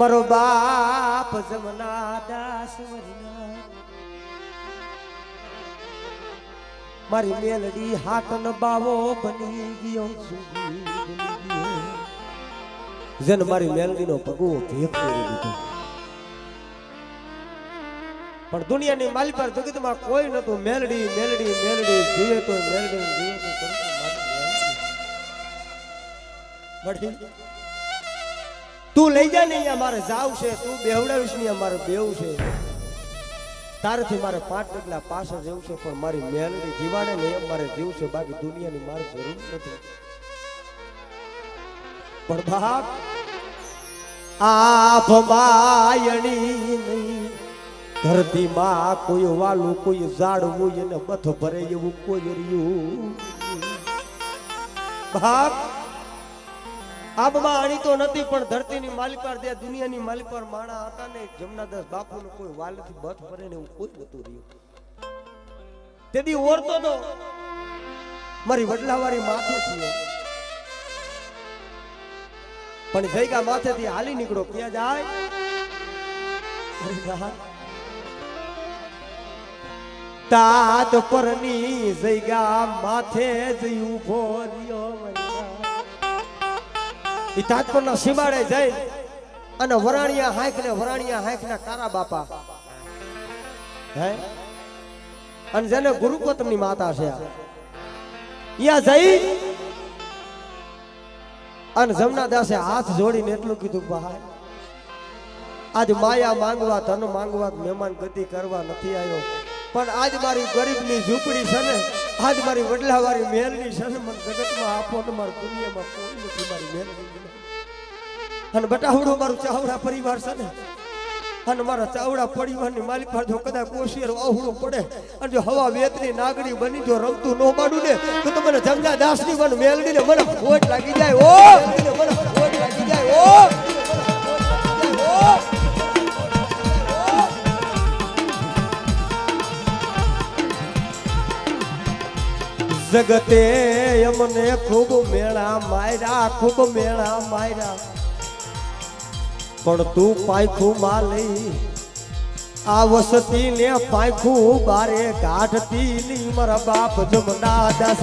મારો બાપ જમના દાસ વરના મારી મેલડી હાટન બાવો બની ગયો જન મારી મેલડી નો પગો ભેખ કરી દીધો પણ દુનિયાની માલી પર જગતમાં કોઈ નતું મેલડી મેલડી મેલડી જીવે તો મેલડી જીવે તો બડી તું લઈ જા ને અહીંયા મારે જાવ છે તું બેવડાવીશ ને મારે બેવું છે તારથી મારે 5 ડગલા પાછળ જવું છે પણ મારી મેલડી જીવાડે ને એમ મારે જીવ છે બાકી દુનિયાની મારે જરૂર નથી પણ બાપ આ ભમાયણી નહીં ધરતી માં કોઈ વાલું કોઈ ઝાડવું એને બથ ભરે એવું કોઈ રહ્યું બાપ આબમાં અણી તો નથી પણ ધરતીની માલિક પર દે દુનિયાની માલિક પર માણા હતા ને જમનાદાસ બાપુનો કોઈ વાલથી બથ ભરે ને એવું કોઈ નતું રહ્યું તેથી ઓરતો તો મારી વડલાવાળી માથે થયો પણ જઈગા માથેથી હાલી નીકળો ક્યાં જાય તાત પરની જઈગા માથે જઈ ઉભો રહ્યો ઈ તાજપુરના સીમાડે જઈ અને વરાણિયા હાંખ ના કારા બાપા હે અને જેને ગુરુપત્ની માતા છે અહીંયા જઈ અને જમનાદાસે હાથ જોડીને એટલું કીધું ભાઈ આજ માયા માંગવા ધન માંગવા મહેમાન ગતિ કરવા નથી આવ્યો પણ આજ મારી ગરીબની ઝૂંપડી છે ને આજ મારી વડલાવાળી મેલની છે ને મને જગતમાં આપો ને મારી દુનિયામાં કોઈ નથી મારી મેલની અને બટાવડો મારું ચાવડા પરિવાર છે ને અને મારા ચાવડા પરિવારની માલિક પર જો કદાચ કોશિયર વાહુડો પડે અને જો હવા વેતની નાગડી બની જો રમતું નો બાડું ને તો મને જમના દાસની મન મેલડી ને મને ખોટ લાગી જાય ઓ મને ખોટ લાગી જાય ઓ જગતે અમને ખૂબ મેળા માયરા પણ તું પાયખું માં લઈ આ વસતી ને પાયખું બારે કાઢતી ની મારા બાપ જમના દાસ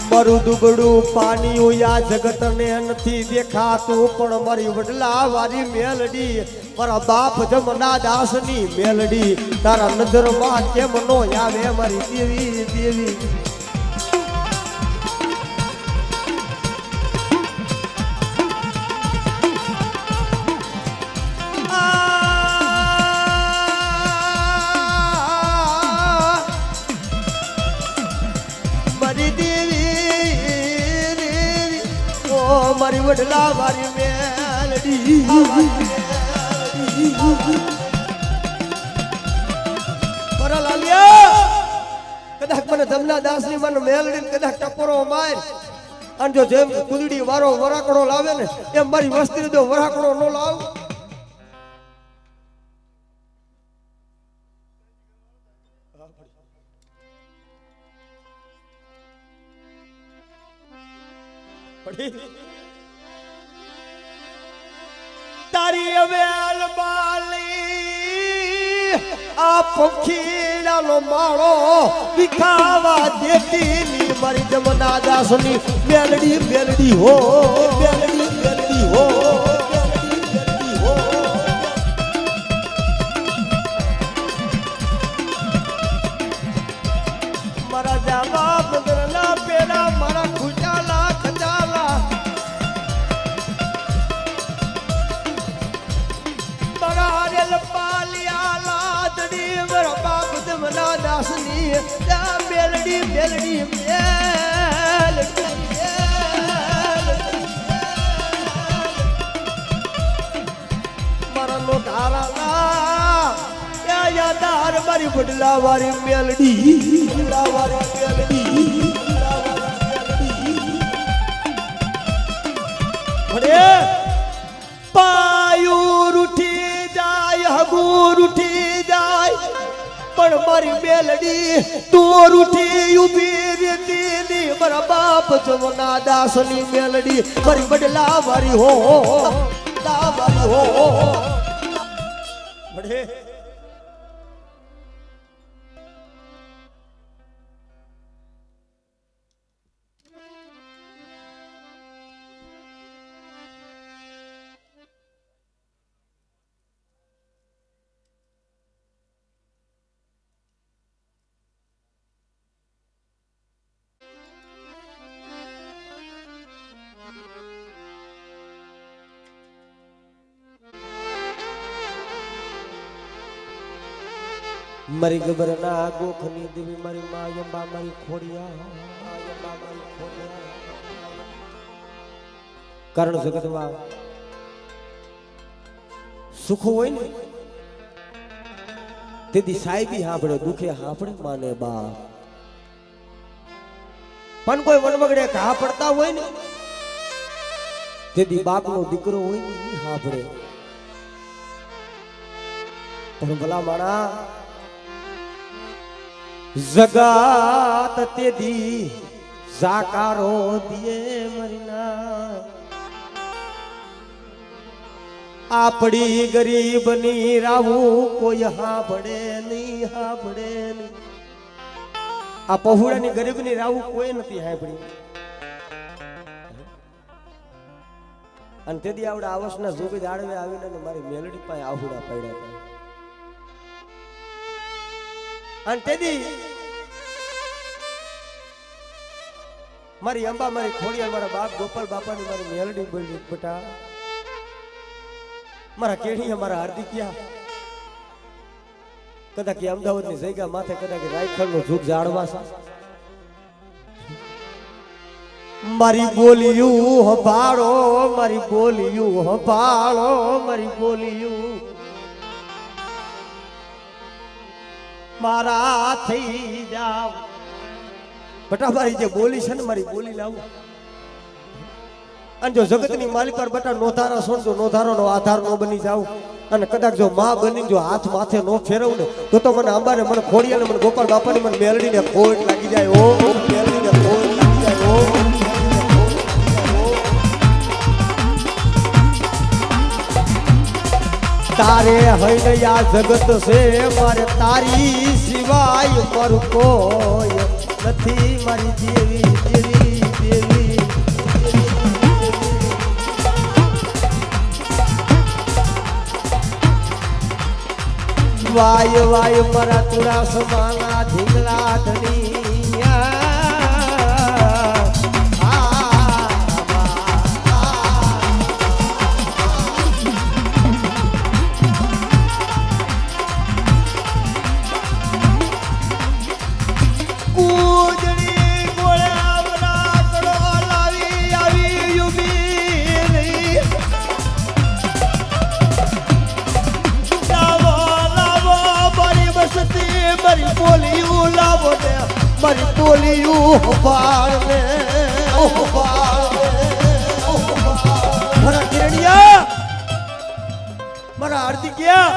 મારું દુબળું પાણી આ જગત ને નથી દેખાતું પણ મારી વડલા વાળી મેલડી મારા બાપ જમના દાસ ની મેલડી તારા નજરમાં કેમ નો આવે મારી દેવી દેવી મારી દેવી મારી વડલા વાળી મેલડી કદાચ મને જમના દાસ ની મને મેલડી કદાચ ટપોરો માર અને જો જેમ કુદડી વારો વરાકડો લાવે ને એમ મારી વસ્તી જો વરાકડો નો લાવ તારી અવેલ બાલી આ પંખીડાનો માળો વિખાવા દેતી ની મારી જમના દાસની મેલડી મેલડી હો મેલડી મેલડી હો મારા જાવા બદરના પેલા મારા ખુજાલા ખજાલા દાસની મેલડી મેલડી મારા નો ધારા યાદાર મારી બદલા વાળી મેલડી પાયુ રૂઠી જાય હગુર પણ મારી મેલડી તું રૂઠી ઉભી રહેતી ની મારા બાપ જમના દાસની મેલડી મારી બડલા મારી હો લા મારી હો બડે મારી ગબરના ગોખની દેવી મારી મા અંબા મારી ખોડિયા કારણ જગતમાં સુખ હોય ને તેથી સાહેબી હાંભળે દુખે હાંભળે માને બા પણ કોઈ વનવગડે ઘા પડતા હોય ને તેથી બાપનો દીકરો હોય ને એ હાંભળે પણ ભલા માણા જગાત તેદી જાકારો દિયે મરના આપડી ગરીબની રાવું કોઈ હાંભળે નહીં આ પહોળાની ગરીબની રાવું કોઈ નથી હાંભળી અને તેદી આવડે આવસના જોગ જાળવે આવીને મારી મેલડી પાસે આહુડા પડ્યા હતા અને તેદી મારી અંબા મારી ખોડિયા મારા બાપ ગોપાલ બાપાની મારી મેલડી બોલી બેટા મારા કેઢીયા મારા હાર્દિકિયા કદાચ અમદાવાદની જગ્યા માથે કદાચ રાયખડનો ઝૂક જાળવા મારી બોલિયું હંભાળો મારી બોલિયું હંભાળો મારી બોલિયું મારા થઈ જાવ બટા મારી જે બોલી છે ને મારી બોલી લાવું અને જો જગતની માલિકાર બટા નોધારા સોન જો નોધારોનો આધાર નો બની જાવ અને કદાચ જો માં બની જો હાથ માથે નો ફેરવું ને તો મને અંબાને મને ખોડિયાને મને ગોપાલ બાપાની મને મેલડીને ખોટ લાગી જાય ઓ મેલડીને ખોટ લાગી જાય ઓ તારે હૈયા જગત છે મારે તારી સિવાય પર કોઈ નથી મારી દેવી દેવી દેવી વાય વાય મારા તુરા સમાના ઢીંગલા ધનિયા મારી બોલિયું હંભાળ મે મારા કિરણિયા મારા હાર્દિકિયા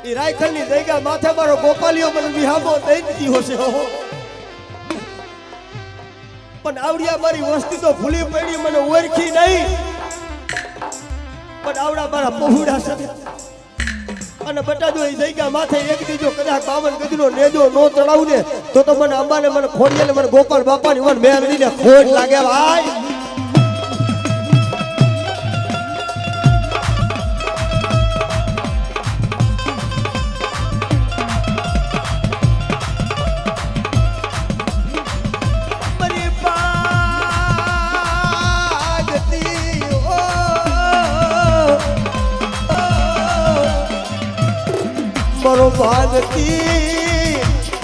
એ રાયખલની જગ્યા માથે મારો ગોપાલિયો મને વિહામો દઈ દીધી હશે પણ આવડિયા મારી વસ્તી તો ભૂલી પડી મને ઓળખી નહીં પણ આવડા મારા પહોળા સાથે અને બટા જો એ જગ્યા માથે એક દીજો કદાચ 52 ગજનો નેજો નો ચડાવું ને તો મને અંબાને મને ખોડિયાને મને ગોપાલ બાપાની મને મેલડીને ખોટ લાગે ભાઈ મારો ભાગતી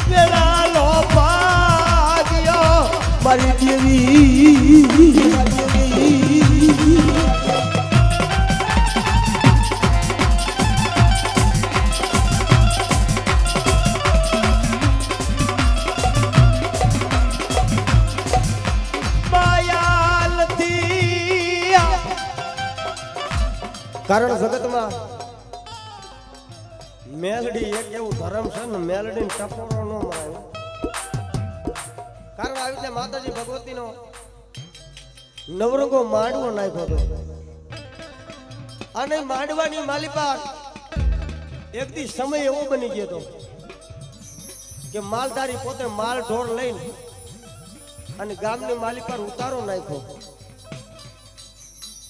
વેલા લો ભાગ્યો મારી દેવી કારણ જગતમાં મેલડી એક એવું ધર્મ છે ને, મેલડી ટપોરો ન મરાય. કારણ આવી રીતે માતાજી ભગવતીનો નવરંગો માંડવો નાખ્યો હતો, અને માંડવાની માલિપા એક દી સમય એવો બની ગયો હતો કે માલધારી પોતે માલ ઢોર લઈને અને ગામની માલી પર ઉતારો નાખ્યો.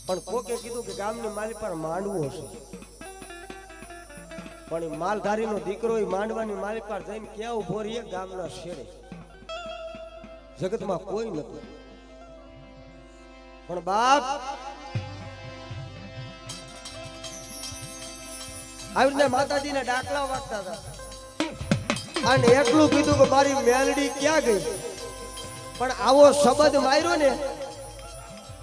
પણ કોકે કીધું કે ગામની માલી પર માંડવો હશે. પણ એ માલધારીનો દીકરો એ માંડવાની માલી પર જઈને ક્યાં ઉભો રહીએ? ગામના શેડે. જગતમાં કોઈ નતું. પણ બાપ આવી રીતે માતાજીને ડાકલા વાગતા હતા, અને એટલું કીધું કે મારી મેલડી ક્યાં ગઈ. પણ આવો શબ્દ માર્યો ને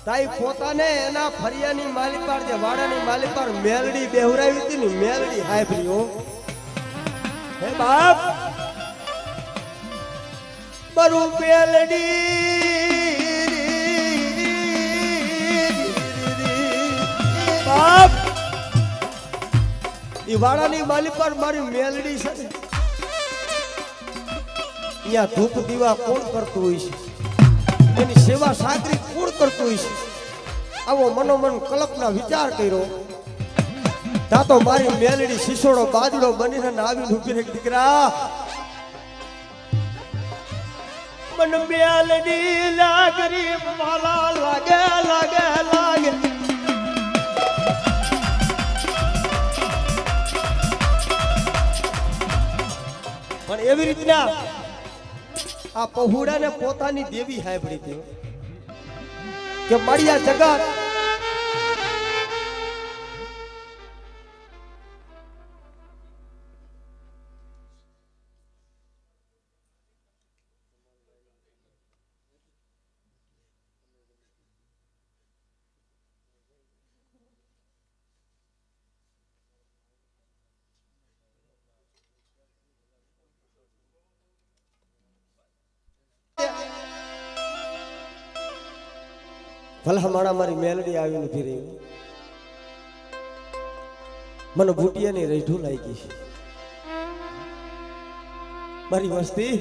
તાઈ પોતાને એના ફરિયાની માલી પર, જે વાડાની માલી પર મેલડી બેહરાવી હતી ને, મેલડી હાંભળ્યો. હે બાપ બરુ મેલડી બાપ ઈ વાડાની માલી પર મારી મેલડી છે ને, અહીંયા ધૂપ દીવા કોણ કરતું હોય છે? એની સેવા સાગરી કોણ કરતું હોય છે? આવો મનોમન કલ્પના વિચાર કર્યો. તા તો મારી મેલડી શીશોડો બાજડો બનીને આવીને ઉભી રહી. દીકરા મન મેલડી લાગરી માલા લાગે લાગે લાગે. પણ એવી રીતના આ પહોળાને પોતાની દેવી હાંભળી હતી કે મળ્યા જગત ભલા માણા મારી મેલડી આવીને ઉભી રહી. મને બુટિયાની રેઢું લાગી છે. મારી વસ્તી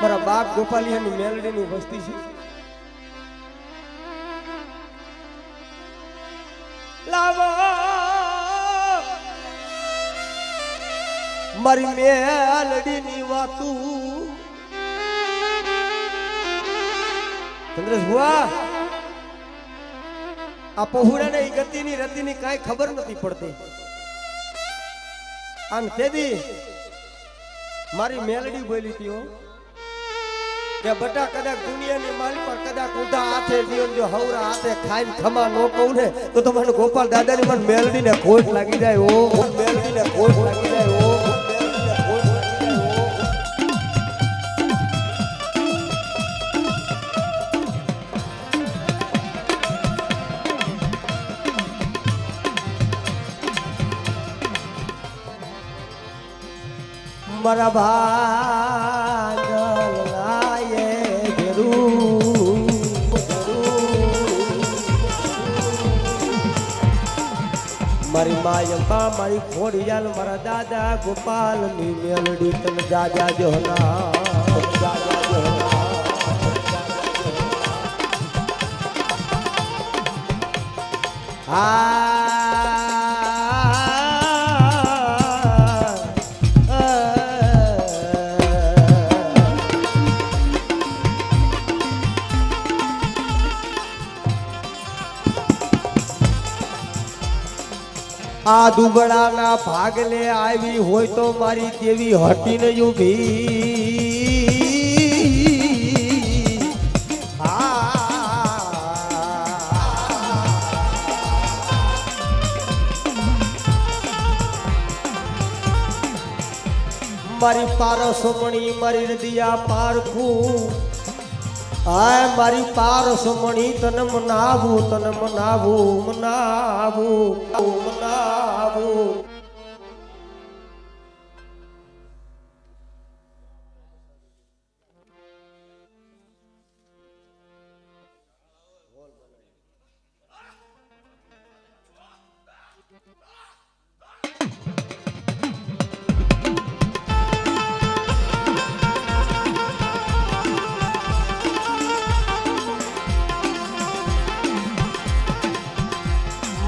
મારા બાપ ગોપાલિયાની મેલડીની વસ્તી છે. લાવો મારી મેલડીની વાતું. ચંદ્રેશ ભુવા આ પહોળાને ઈ ગતિની રતિની કાંઈ ખબર નથી પડતી. આમ તેદી મારી મેલડી બોલી હતી કે બટા કદાચ દુનિયાની માલ પર કદાચ ઊંધા હાથે જીવન જો હવરા હાથે ખાઈને ખમા ન કહું ને તો મને ગોપાલ દાદાની મને મેલડીને ખોટ લાગી જાય. ઓ મેલડીને ખોટ લાગી જાય. ઓ મારા ભાગલ લાયે જરૂર મારી માયંબા મારી ખોડિયાલ મારા દાદા ગોપાલ ની મેલડી તને જાજા જોના જાજા જોના. આ દુબળાના ભાગલે આવી હોય તો મારી દેવી હટીને ઊભી. મારી પારસમણી મારી નદિયા પારખું. આ મારી પારસમણી તને મનાવું તને મનાવું મનાવું મનાવું.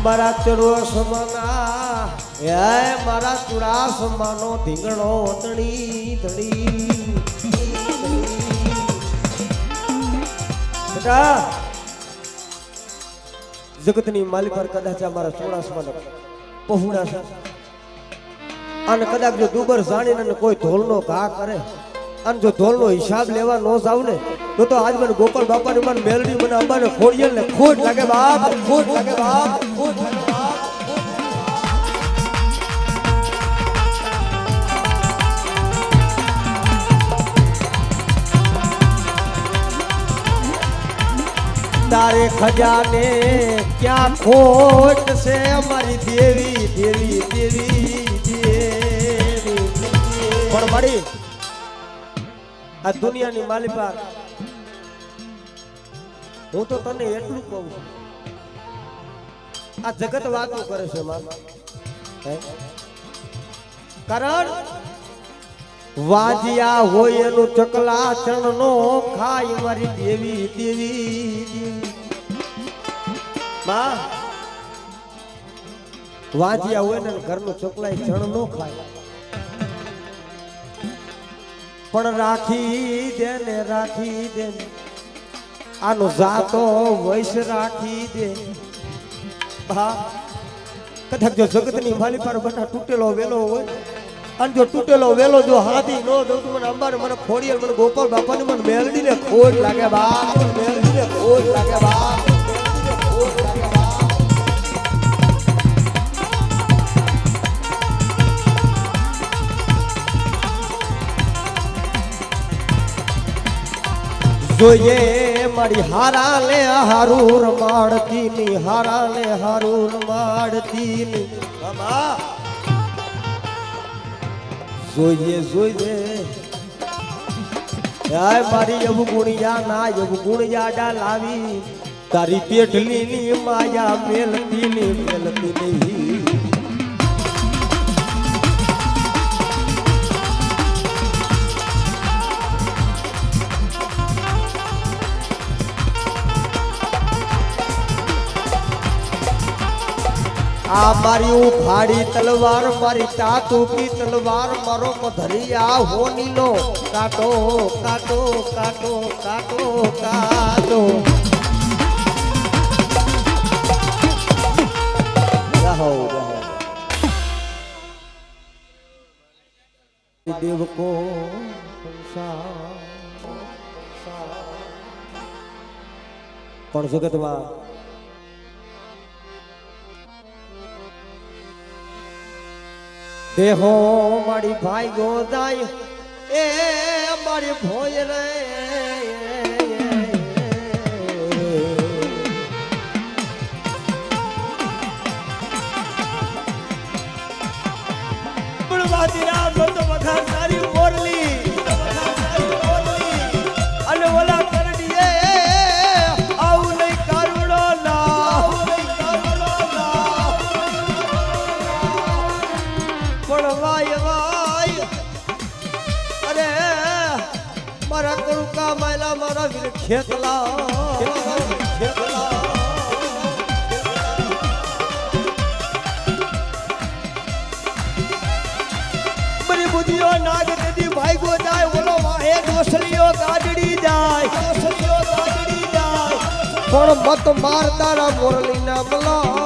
મારા ચરોસમાના એ મારા ચુડાસમાનો ધીંગણો ધણી ધણી બેટા જગતની માલી પર કદાચ અમારા ચોરાસમાનો પહોળા છે અને કદાચ જો દુબર જાણીને કોઈ ઢોલનો ઘા કરે અને જો ઢોલનો હિસાબ લેવા ન જાવ ને તો આજ મને ગોપાલ બાપાની મને મેલડી મને અંબાને ખોડિયલ ને ખોટ લાગે બાપ ખોટ લાગે બાપ ખોટ લાગે બાપ તારે ખજાને ક્યાં ખોટ છે અમારી દેવી દેવી દેવી દેવી પણ મારી આ દુનિયાની માલિકા હું તો તને એટલું કહું છું આ જગત વાતો કરે છે કારણ વાજિયા હોય એનું ચકલા ચણ નો ખાય મારી દેવી દેવી માં વાજિયા હોય ને ઘરનું ચકલાય ચણ નો ખાય પણ રાખી દે ને આનો જાતો વૈશ રાખી દે કદાચ જો જગતની માલી પર બટા તૂટેલો વેલો હોય અને જો તૂટેલો વેલો જો હાથી નો દઉં તો મને અંબાને મને ખોડિયલ મને ગોપાલ બાપાને મને મેલડી ને ખોટ લાગે બા મેલડી ને ખોટ લાગે બા ખોટ લાગે બા જોઈએ મારી હારા લે હારું રમાડતી ની હારા લે હારું રમાડતી ની જોઈએ જોઈએ મારી એવું ગુણિયા ના એવું ગુણિયા ડા લાવી તારી પેટલી ની માયા મેલતી ની આ મારી ઉફાડી તલવાર મારી તાતુકી તલવાર મારો મધરિયા હોનીનો કાટો કાટો કાટો કાટો કાટો રહો રહો દેવ કો પણ જગતમાં દેહો મારી ભાઈ ગોદાય એ મારી ભોય રે બળવાદીરા બંધ વખા તારી મોરલી અને ઓલા કરડીએ આવું નહીં કારુડો ના પણ વાય વાય અરે મારા કરુકા માયલા મારા વીર ખેતલા બરી બુદ્ધિઓ નાગ દેદી ભાઈગો જાય ઓલો વાહે દોસલીઓ ગાડડી જાય પણ મત માર તારા મોરલી ના મલા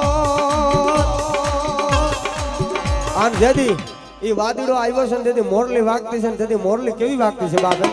આમ જેદી એ વાદળો આવ્યો છે ને તેથી મોરલી વાગતી છે ને તેથી મોરલી કેવી વાગતી છે બાબે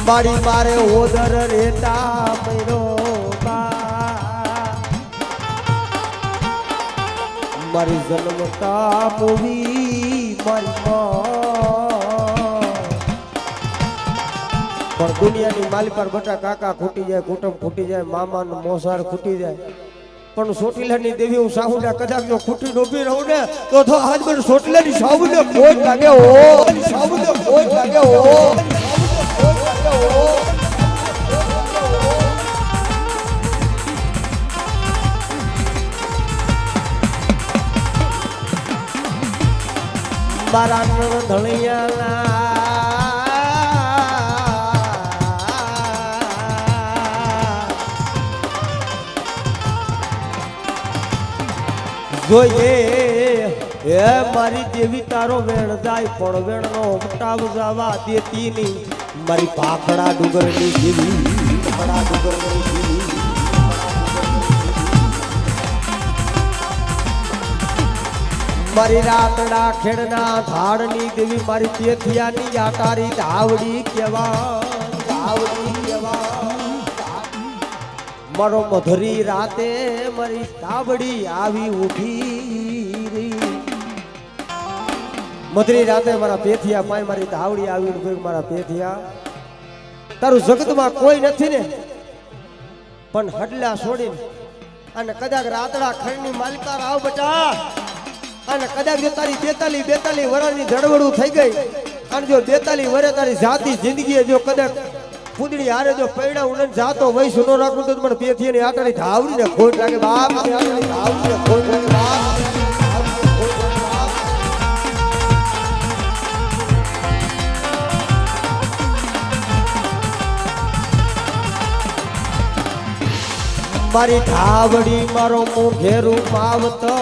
મારી મારે ઓદર રેતા મૈરો મારી જન્મતા મૂવી મારી પણ દુનિયાની માલી પર બટા કાકા ખૂટી જાય કુટુંબ ખૂટી જાય મામા નો મોસાર ખૂટી જાય પણ સોટીલાની દેવી હું સાહુડા કદાચ જો ખૂટી ડૂબી રહું ને તો આજ મને સોટીલાની સાહુને ખોટ લાગે હો સાહુને ખોટ લાગે હો મારા ધણિયાના જોઈએ એ મારી દેવી તારો વેણ જાય પણ વેણનો મટાવ જવા દેતી નહીં મારી પાખડા ડુંગરની દેવી પાખડા ડુંગરની દેવી મારી રાતડા ખેડના ધાડની દેવી મારી પેથિયાની આટારી ધાવડી કેવા મારો મધરી રાતે મારી તાવડી આવી ઉભી મધરી રાતે મારા પેથિયા પાય મારી ધાવડી આવી ઉભી મારા પેથિયા તારું જગતમાં કોઈ નથી ને પણ હડલા છોડીને અને કદાચ રાતડા ખંડની માલિકાર આવ બટા અને કદાચ જો તારી 42 વર્ષની ધડવડું થઈ ગઈ અને જો 42 વર્ષ તારી જાતિ જિંદગી જો કદાચ કુદડી હારે જો પૈડા ઉને જાતો વય સુનો રાખું તો મને પેથી ની આટાની ધાવડીને ખોટ લાગે બાપ આટાની ધાવડીને ખોટ લાગે બાપ મારી ધાવડી મારો મુઘેરું માવતર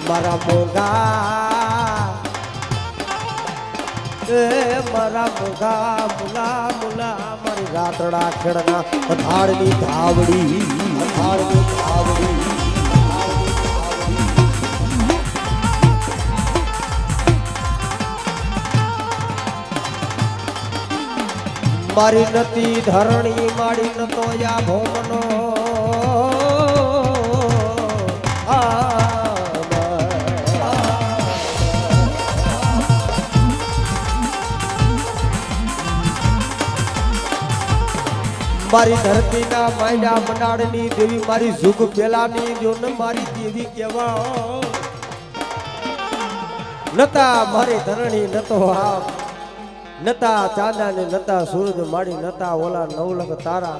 મારા મોગા મારા મોગા મુલા મુલા મારી રાતડા ખેડના ધાડની ધાવડી મારી નતી ધરણી મારી નતો યા ભોમનો મારી ધરતીના માયડા મંડાળની દેવી મારી જુગ પેલાની જો ને મારી દેવી કેવા નતા મારી ધરણી નતો આપ નતા ચાંદા ને નતા સૂરજ માડી નતા ઓલા નવલખ તારા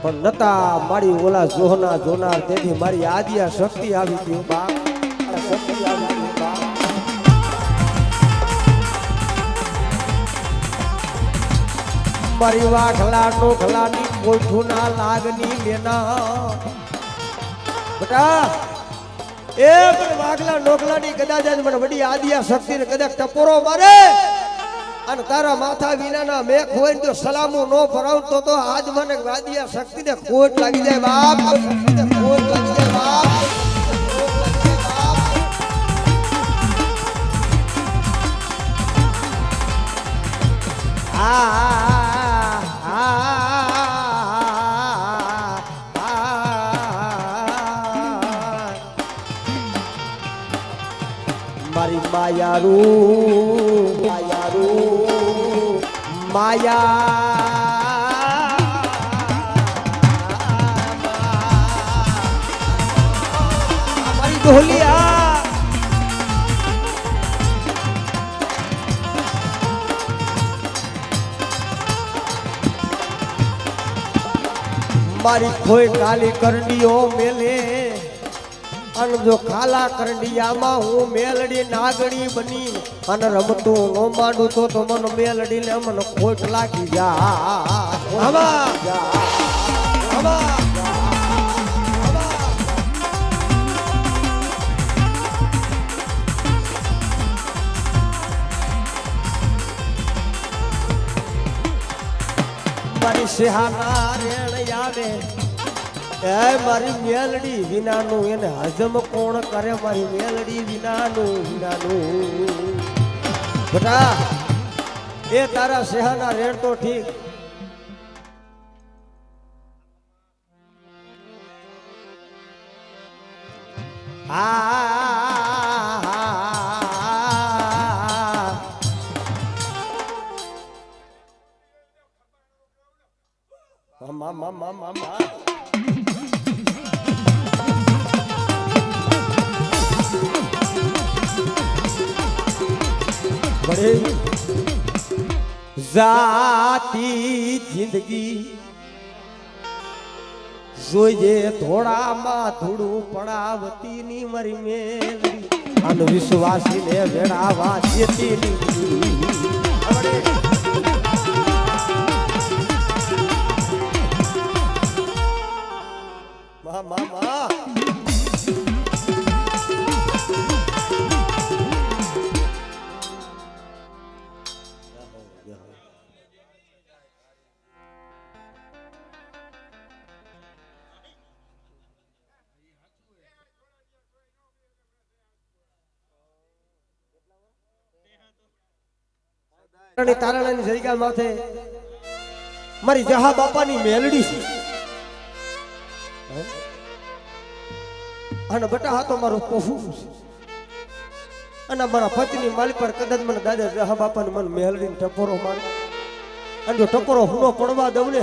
પણ નતા મારી ઓલા જોહના જોનાર તેથી મારી આદિયા શક્તિ આવી ગઈ બા શક્તિ આવી ગઈ બા મારી વાઘલા નોખલાની કોઠુના લાગની લેના બેટા એ પણ વાઘલા નોખલાની કદાચ મને વડી આદિયા શક્તિ ને કદાચ ટપોરો મારે અને તારા માથા વિનાના મેઘ હોય તો સલામો નો ભરાવતો તો આજ મને વાદિયા શક્તિને ખોટ લાગી જાય બાપ શક્તિને ખોટ લાગી જાય બાપ મારી માયારૂ માયા મારી ઢોલિયા મારી કોઈ કાલી કરડીઓ મેલે અને જો ખાલા કરડિયામાં હું મેલડી નાગણી બની અને રમતું નો માંડું તો મને મેલડી ને મને ખોટ લાગી મારી સિહાના રેણ આવે એ મારી મેલડી વિનાનું એને હજમ કોણ કરે મારી મેલડી વિનાનું બેટા એ તારા સેહાના રેડ તો ઠીક બડે જાતી જિંદગી જોજે ધોળામાં ધૂળું પડાવતી ની મારી મેલડી આનો વિશ્વાસી ને વેડાવા જેતી મા તારાણાની જગ્યા માથે મારી જહા બાપાની મેલડી છે અને બટા હાથો મારો પફુ છે અને મારા પત્ની માલી પર કદાચ મને દાદા જહા બાપાને મને મેલડીને ટપોરો મારે અને જો ટપોરો હુનો પડવા દઉં ને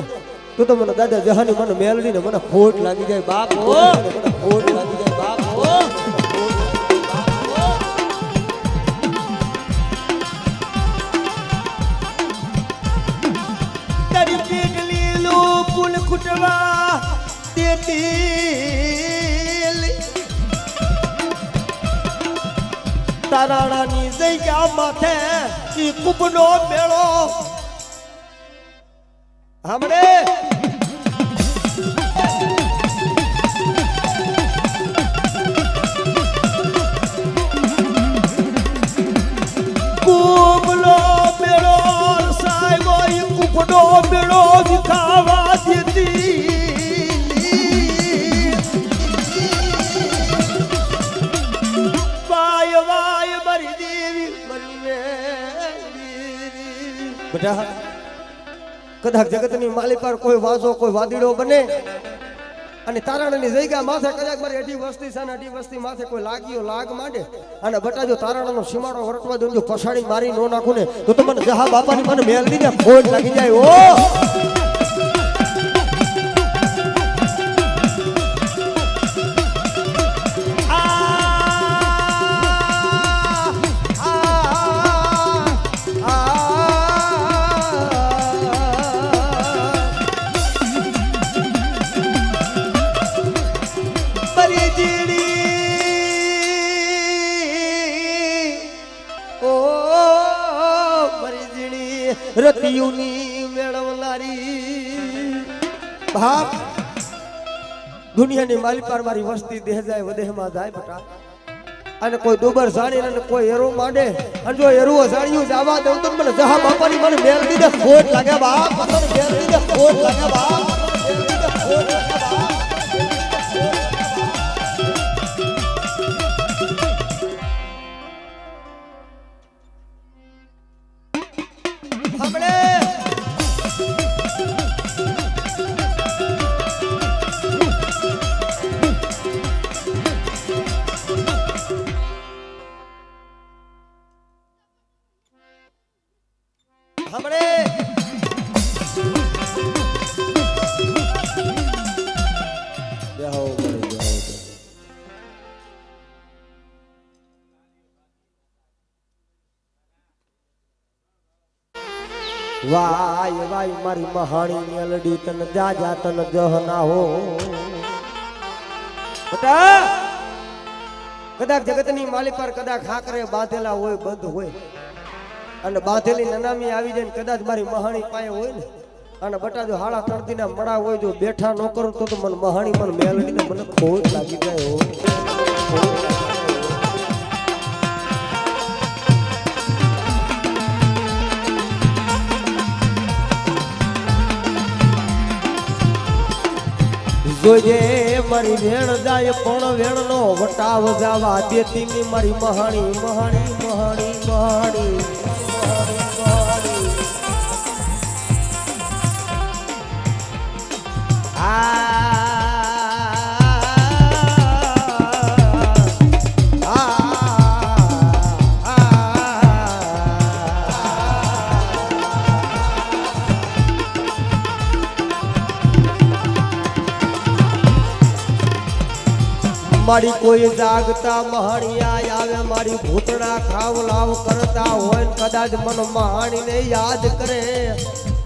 તો મને દાદા જહાની મને મેલડીને મને ખોટ લાગી જાય બાપ મને ખોટ લાગી જાય બાપ કુટવા દેતી તારાણાની જગ્યા માથે ઈ કુબનો મેળો હમણે કુબનો મેળો સાહેબો ઈ કુબનો મેળો વિખાવા દેતી કદાચ જગતની માલી પર કોઈ વાજો કોઈ વાદીડો બને અને તારાણાની જગ્યા માથે કદાચ મારી અઢી વસ્તી છે ને અઢી વસ્તી માથે કોઈ લાગ્યો લાગ માંડે અને બટા જો તારાણાનો સીમાડો વરટવા દઉં જો પછાડી મારી નો નાખું ને તો મને જહા બાપાની મને મેલડીને ખોટ લાગી જાય ઓ રતિયુની મેળવનારી બાપ દુનિયાની માલી પર મારી વસ્તી દેહ જાય વદેહમાં જાય બટા અને કોઈ ડોબર જાણી અને કોઈ એરો માંડે અને જો એરુઓ જાણ્યું જવા દઉં તો મને જહા બાપાની મને મેલડી દે ખોટ લાગે બાપ મને મેલડી દે ખોટ લાગે બાપ મેલડી દે ખોટ લાગે બાપ વાય વાય મારી મહાણી મેલડી તન જાજા તન જહના હો બટા કદાચ જગતની માલી પર કદાચ ખાકરે બાંધેલા હોય બંધ હોય અને બાંધેલી નનામી આવી જાય ને કદાચ મારી મહાણી પાસે હોય ને અને બટા જો હાડા તણતીના મડા હોય જો બેઠા ન કરું તો મને મહાણી મને મેલડી ને મને ખોટ લાગી જાય હો જોજે મારી વેણ જાય પણ વેણનો વટાવ જાવા દેતી ની મારી મહાણી મહાણી મહાણી મહાણી મારી કોઈ જાગતા મહાણિયા આવે મારી ભૂતડા ખાવ લાવ કરતા હોય કદાચ મન મહાણીને યાદ કરે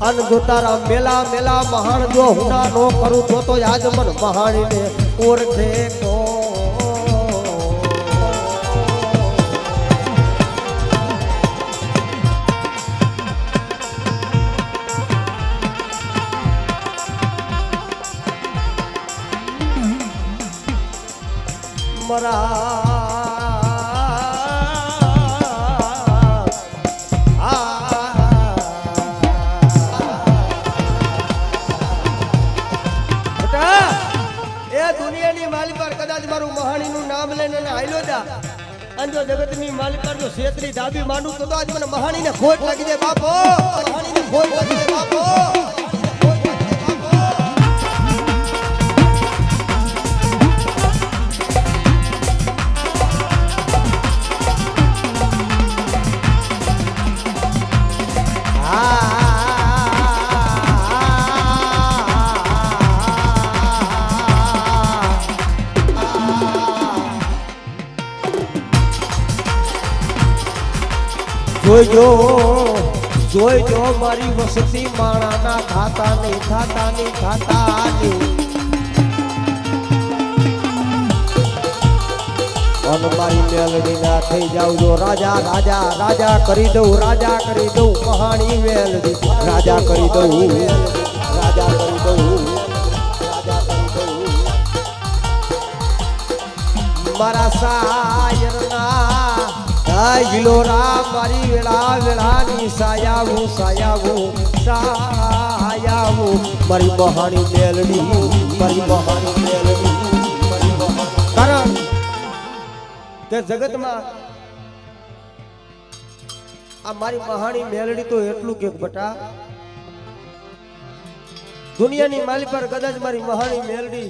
અન જો તારા મેલા મેલા મહાણ જો હુના નો કરું તો યાદ મન મહાણીને ઓળખે કો દુનિયાની માલી પર કદાચ મારું મહાણીનું નામ લઈને હાલ્યો જા અને જો જગતની માલી પર જો શેતરી ધાબી માંડું તો આજ મને મહાણીને ખોટ લાગી જાય બાપો મહાણીને ખોટ લાગી જાય બાપો જોઈજો મારી વસતી માણાના ખાતા નહીં ખાતા નહીં ખાતા અને મારી મેલડી ના થઈ જાવ જો રાજા રાજા રાજા કરી દઉં મહાણી મેલડી રાજા કરી દઉં રાજા કરી દઉં મારા સાયરના ગિલોરા મારી વેળા વેળાની સાયાવું મારી મહાણી મેલડી કારણ કે જગતમાં આ મારી મહાણી મેલડી તો એટલું કે બટા દુનિયાની માલી પર કદાચ મારી મહાણી મેલડી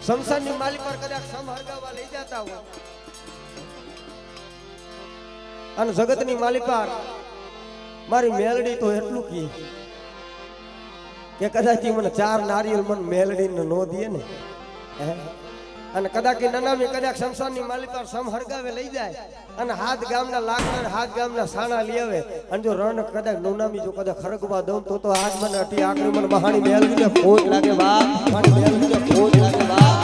સંસારની માલી પર કદાચ સમહરગાવા લઈ જતા હોય અને જગતની માલી પર મારી મેલડી તો એટલું કે કદાચ મને 4 નારિયેળ મન મેલડીને નો દે ને અને કદાચ નનામી કદાચ સંસારની માલી પર સમહરગાવે લઈ જાય અને હાથ ગામના લાકડા હાથ ગામના સાણા લઈ આવે અને જો રણ કદાચ નનામી જો કદાચ ખરગવા દઉં તો હાથ મને અટી આકરી મને મહાણી મેલડીને ખોટ લાગે બા મહાણી મેલડીને ખોટ લાગે બા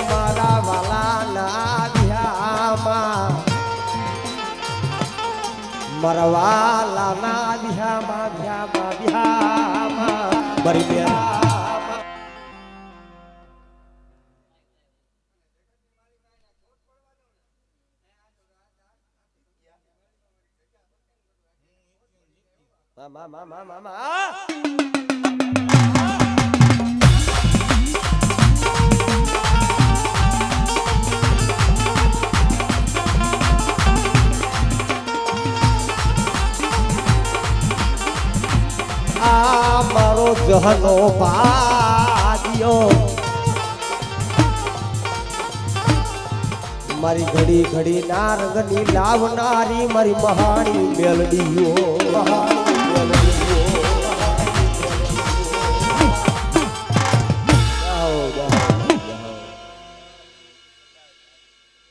મારા વાલા ના ધ્યામાં મારા વાલા ના ધ્યામાં મારી મામા મારો જહનો ભાગ્યો મારી ઘડી ઘડી ના રંગની લાવનારી મારી મહાણી મેલડીઓ